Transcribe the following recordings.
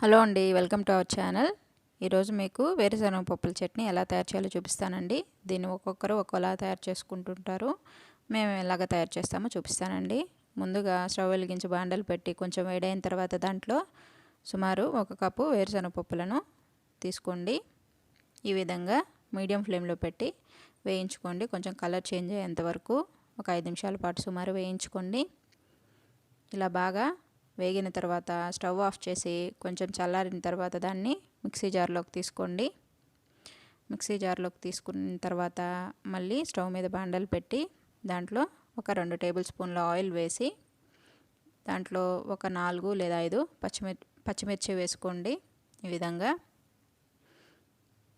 Hello అండి, welcome to our channel. ఈరోజు మీకు వేరుశనగ పప్పుల చట్నీ ఎలా తయారు చేయాలో చూపిస్తానండి. దీన్ని ఒక్కొక్కరు ఒక్కోలా తయారు చేసుకుంటుంటారు. మేము ఎలాగ తయారు చేస్తామో చూపిస్తానండి. ముందుగా స్టవ్ వెలిగించి బాండలు పెట్టి కొంచెం వేడైన తర్వాత దాంట్లో సుమారు 1 కప్పు వేరుశనగ పప్పులను తీసుకోండి. ఈ విధంగా మీడియం ఫ్లేమ్లో పెట్టి వేయించుకోండి. కొంచెం కలర్ చేంజ్ అయ్యేంత వరకు ఒక 5 నిమిషాల పాటు సుమారు వేయించుకోండి. ఇలా బాగా వేగిన తర్వాత స్టవ్ ఆఫ్ చేసి కొంచెం చల్లారిన తర్వాత దాన్ని మిక్సీ జార్లోకి తీసుకోండి. మిక్సీ జార్లోకి తీసుకున్న తర్వాత మళ్ళీ స్టవ్ మీద బాండలు పెట్టి దాంట్లో ఒక 2 టేబుల్ స్పూన్ల ఆయిల్ వేసి దాంట్లో ఒక 4 లేదా 5 పచ్చిమిర్చి వేసుకోండి. ఈ విధంగా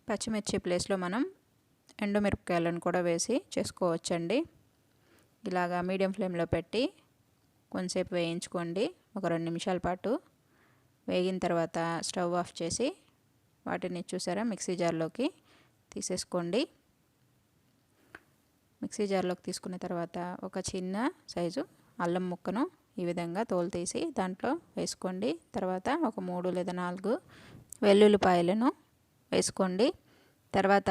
పచ్చిమిర్చి ప్లేస్లో మనం ఎండుమిరపకాయలను కూడా వేసి చేసుకోవచ్చండి. ఇలాగా మీడియం ఫ్లేమ్లో పెట్టి కొంచెంసేపు వేయించుకోండి. ఒక 2 నిమిషాల పాటు వేగిన తర్వాత స్టవ్ ఆఫ్ చేసి వాటిని చూసారా మిక్సీ జార్లోకి తీసేసుకోండి. మిక్సీ జార్లోకి తీసుకున్న తర్వాత ఒక చిన్న సైజు అల్లం ముక్కను ఈ విధంగా తోలు తీసి దాంట్లో వేసుకోండి. తర్వాత ఒక 3 లేదా 4 వెల్లుల్లిపాయలను వేసుకోండి. తర్వాత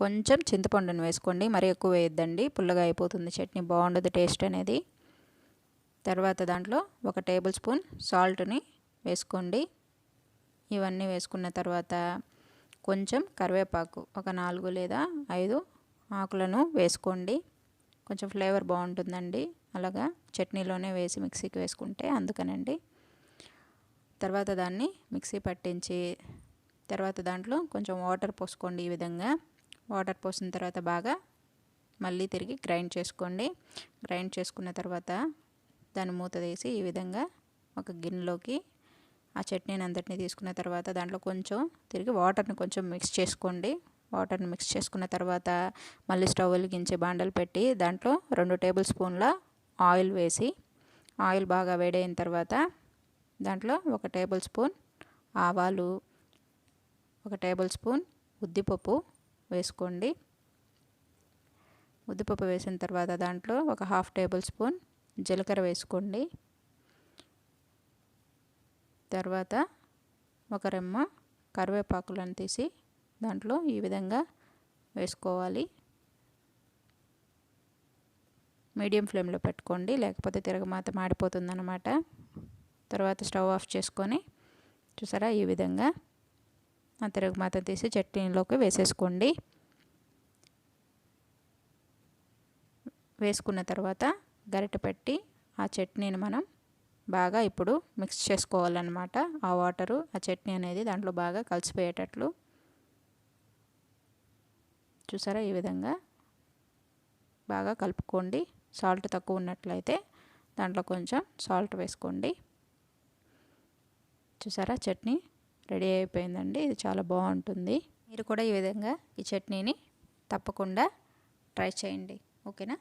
కొంచెం చింతపండును వేసుకోండి. మరి ఎక్కువ వేయొద్దండి, పుల్లగా అయిపోతుంది, చట్నీ బాగుండదు టేస్ట్ అనేది. తర్వాత దాంట్లో 1 టేబుల్ స్పూన్ సాల్ట్ని వేసుకోండి. ఇవన్నీ వేసుకున్న తర్వాత కొంచెం కరివేపాకు ఒక 4 లేదా 5 ఆకులను వేసుకోండి. కొంచెం ఫ్లేవర్ బాగుంటుందండి, అలాగా చట్నీలోనే వేసి మిక్సీకి వేసుకుంటే అందుకనండి. తర్వాత దాన్ని మిక్సీ పట్టించి తర్వాత దాంట్లో కొంచెం వాటర్ పోసుకోండి. ఈ విధంగా వాటర్ పోసిన తర్వాత బాగా మళ్ళీ తిరిగి గ్రైండ్ చేసుకోండి. గ్రైండ్ చేసుకున్న తర్వాత దాన్ని మూత తీసి ఈ విధంగా ఒక గిన్నెలోకి ఆ చట్నీని అంతటిని తీసుకున్న తర్వాత దాంట్లో కొంచెం తిరిగి వాటర్ని కొంచెం మిక్స్ చేసుకోండి. వాటర్ని మిక్స్ చేసుకున్న తర్వాత మళ్ళీ స్టవ్ వెలిగించి బాండలు పెట్టి దాంట్లో 2 టేబుల్ స్పూన్ల ఆయిల్ వేసి ఆయిల్ బాగా వేడైన తర్వాత దాంట్లో 1 టేబుల్ స్పూన్ ఆవాలు, 1 టేబుల్ స్పూన్ ఉద్దిపప్పు వేసుకోండి. ఉద్దిపప్పు వేసిన తర్వాత దాంట్లో ఒక 1/2 టేబుల్ స్పూన్ జీలకర్ర వేసుకోండి. తర్వాత ఒక రెమ్మ కరివేపాకులను తీసి దాంట్లో ఈ విధంగా వేసుకోవాలి. మీడియం ఫ్లేమ్లో పెట్టుకోండి, లేకపోతే తిరగమాత మాడిపోతుందన్నమాట. తర్వాత స్టవ్ ఆఫ్ చేసుకొని చూసారా ఈ విధంగా ఆ తిరగమాత తీసి చట్నీలోకి వేసేసుకోండి. వేసుకున్న తర్వాత గరిటె పెట్టి ఆ చట్నీని మనం బాగా ఇప్పుడు మిక్స్ చేసుకోవాలన్నమాట. ఆ వాటరు ఆ చట్నీ అనేది దాంట్లో బాగా కలిసిపోయేటట్లు చూసారా ఈ విధంగా బాగా కలుపుకోండి. సాల్ట్ తక్కువ ఉన్నట్లయితే దాంట్లో కొంచెం సాల్ట్ వేసుకోండి. చూసారా చట్నీ రెడీ అయిపోయిందండి. ఇది చాలా బాగుంటుంది. మీరు కూడా ఈ విధంగా ఈ చట్నీని తప్పకుండా ట్రై చేయండి. ఓకేనా?